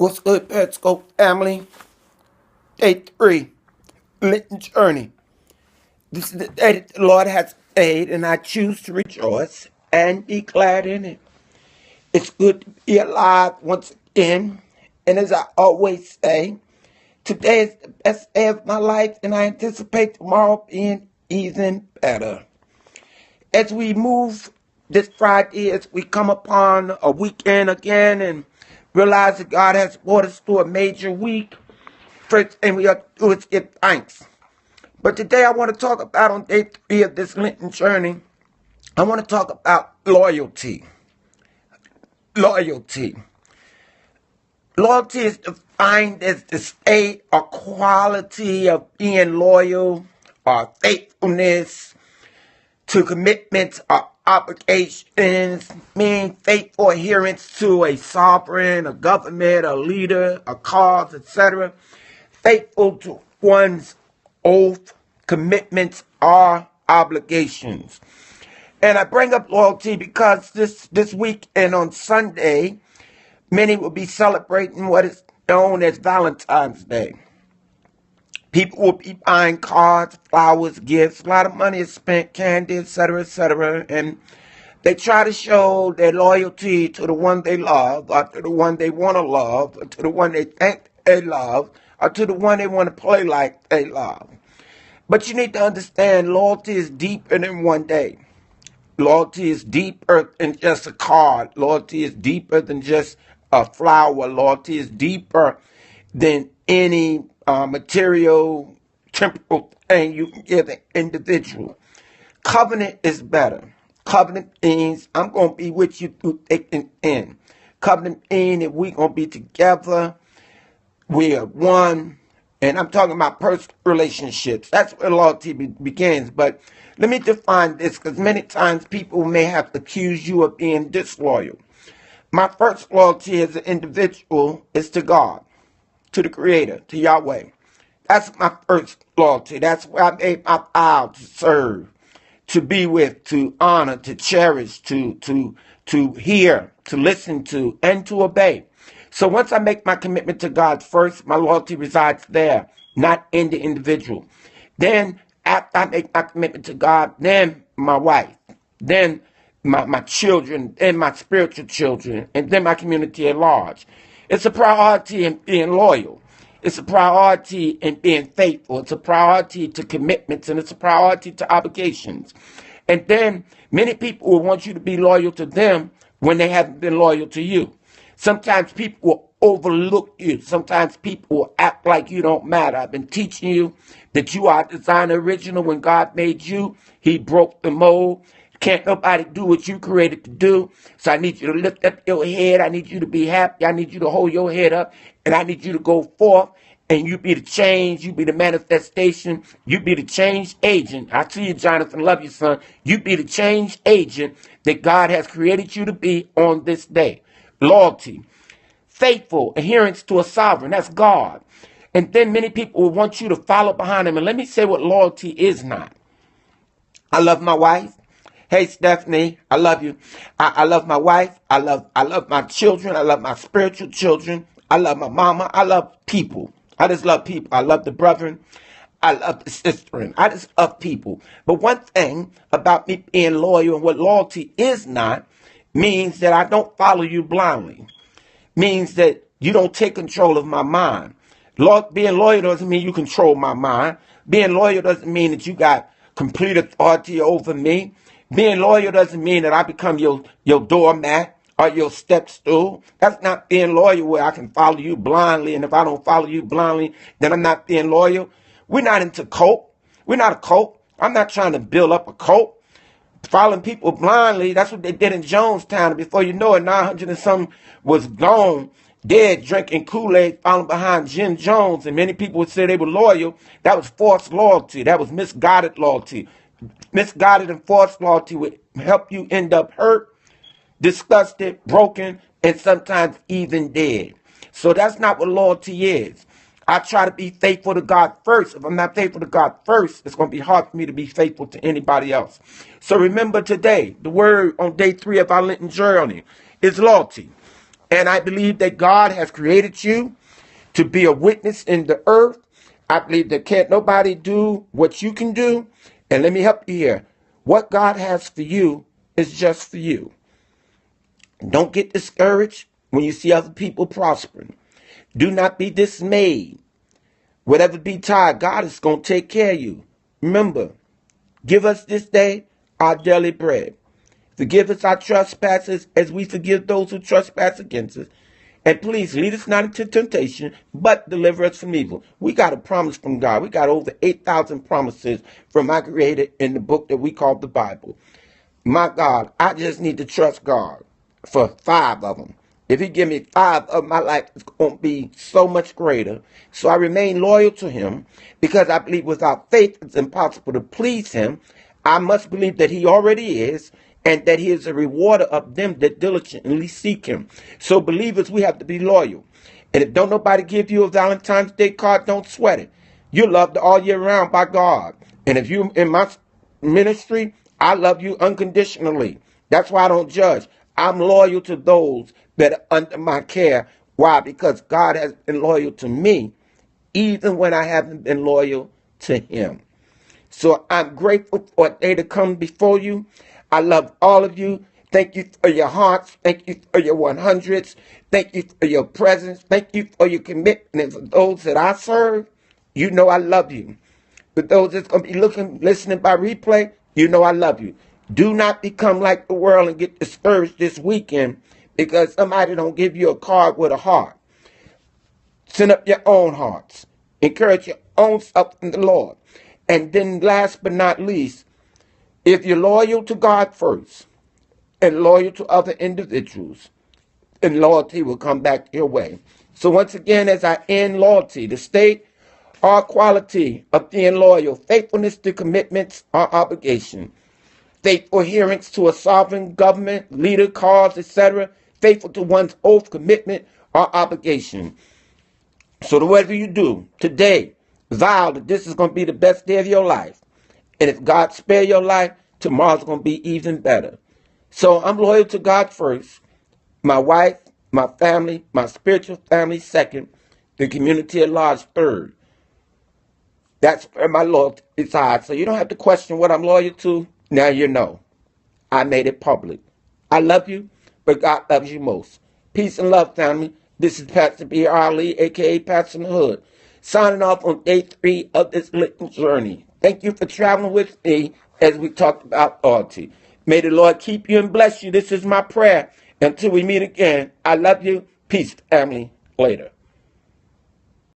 What's good, Periscope family? Day 3, Lenten Journey. This is the day that the Lord has made, and I choose to rejoice and be glad in it. It's good to be alive once again, and as I always say, today is the best day of my life, and I anticipate tomorrow being even better. As we move this Friday, as we come upon a weekend again, and realize that God has brought us through a major week, first thing we have to do is give thanks. But today I want to talk about, on day 3 of this Lenten journey, I want to talk about loyalty. Loyalty. Loyalty is defined as the state or quality of being loyal or faithfulness to commitments or obligations, meaning faithful adherence to a sovereign, a government, a leader, a cause, etc. Faithful to one's oath, commitments, or obligations. And I bring up loyalty because this week and on Sunday, many will be celebrating what is known as Valentine's Day. People will be buying cards, flowers, gifts. A lot of money is spent, candy, etc., and they try to show their loyalty to the one they love, or to the one they want to love, or to the one they think they love, or to the one they want to play like they love. But you need to understand, loyalty is deeper than one day. Loyalty is deeper than just a card. Loyalty is deeper than just a flower. Loyalty is deeper than any material, temporal thing you can give an individual. Covenant is better. Covenant means I'm going to be with you through thick and thin. Covenant means that we're going to be together. We are one. And I'm talking about personal relationships. That's where loyalty begins. But let me define this, because many times people may have accused you of being disloyal. My first loyalty as an individual is to God, to the Creator, to Yahweh. That's my first loyalty. That's where I made my vow to serve, to be with, to honor, to cherish, to hear, to listen to, and to obey. So once I make my commitment to God first, my loyalty resides there, not in the individual. Then after I make my commitment to God, then my wife, then my children, then my spiritual children, and then my community at large. It's a priority in being loyal. It's a priority in being faithful. It's a priority to commitments, and it's a priority to obligations. And then many people will want you to be loyal to them when they haven't been loyal to you. Sometimes people will overlook you. Sometimes people will act like you don't matter. I've been teaching you that you are designer original. When God made you, he broke the mold. Can't nobody do what you created to do. So I need you to lift up your head. I need you to be happy. I need you to hold your head up. And I need you to go forth. And you be the change. You be the manifestation. You be the change agent. I see you, Jonathan. Love you, son. You be the change agent that God has created you to be on this day. Loyalty. Faithful adherence to a sovereign. That's God. And then many people will want you to follow behind him. And let me say what loyalty is not. I love my wife. Hey, Stephanie, I love you. I love my wife. I love my children. I love my spiritual children. I love my mama. I love people. I just love people. I love the brethren. I love the sister. I just love people. But one thing about me being loyal and what loyalty is not means that I don't follow you blindly. Means that you don't take control of my mind. Being loyal doesn't mean you control my mind. Being loyal doesn't mean that you got complete authority over me. Being loyal doesn't mean that I become your doormat or your step stool. That's not being loyal, where I can follow you blindly, and if I don't follow you blindly, then I'm not being loyal. We're not into cult. We're not a cult. I'm not trying to build up a cult. Following people blindly, that's what they did in Jonestown. And before you know it, 900 and some was gone, dead, drinking Kool-Aid, following behind Jim Jones. And many people would say they were loyal. That was forced loyalty. That was misguided loyalty. Misguided and forced loyalty would help you end up hurt, disgusted, broken, and sometimes even dead. So that's not what loyalty is. I try to be faithful to God first. If I'm not faithful to God first, it's going to be hard for me to be faithful to anybody else. So remember today, the word on day 3 of our Lenten journey is loyalty. And I believe that God has created you to be a witness in the earth. I believe that can't nobody do what you can do. And let me help you here. What God has for you is just for you. Don't get discouraged when you see other people prospering. Do not be dismayed. Whatever be tired, God is going to take care of you. Remember, give us this day our daily bread. Forgive us our trespasses as we forgive those who trespass against us. And please lead us not into temptation, but deliver us from evil. We got a promise from God. We got over 8,000 promises from our Creator in the book that we call the Bible. My God, I just need to trust God for 5 of them. If he give me 5 of my life, it's going to be so much greater. So I remain loyal to him because I believe without faith, it's impossible to please him. I must believe that he already is and that he is a rewarder of them that diligently seek him. So believers, we have to be loyal. And if don't nobody give you a Valentine's Day card, don't sweat it. You're loved all year round by God. And if you in my ministry, I love you unconditionally. That's why I don't judge. I'm loyal to those that are under my care. Why? Because God has been loyal to me, even when I haven't been loyal to him. So I'm grateful for a day to come before you. I love all of you. Thank you for your hearts. Thank you for your 100s. Thank you for your presence. Thank you for your commitment. And for those that I serve, you know I love you. For those that's going to be listening by replay, you know I love you. Do not become like the world and get discouraged this weekend because somebody don't give you a card with a heart. Send up your own hearts. Encourage your own self in the Lord. And then last but not least, if you're loyal to God first and loyal to other individuals, then loyalty will come back your way. So once again, as I end loyalty, the state or quality of being loyal, faithfulness to commitments or obligation, faithful adherence to a sovereign government, leader, cause, etc., faithful to one's oath, commitment, or obligation. So whatever you do today, vow that this is going to be the best day of your life. And if God spare your life, tomorrow's going to be even better. So I'm loyal to God first, my wife, my family, my spiritual family second, the community at large third. That's where my loyalty resides. So you don't have to question what I'm loyal to. Now you know. I made it public. I love you, but God loves you most. Peace and love, family. This is Pastor B. Ali, a.k.a. Pastor in the Hood, signing off on day 3 of this little journey. Thank you for traveling with me as we talked about loyalty. May the Lord keep you and bless you. This is my prayer. Until we meet again, I love you. Peace, family. Later.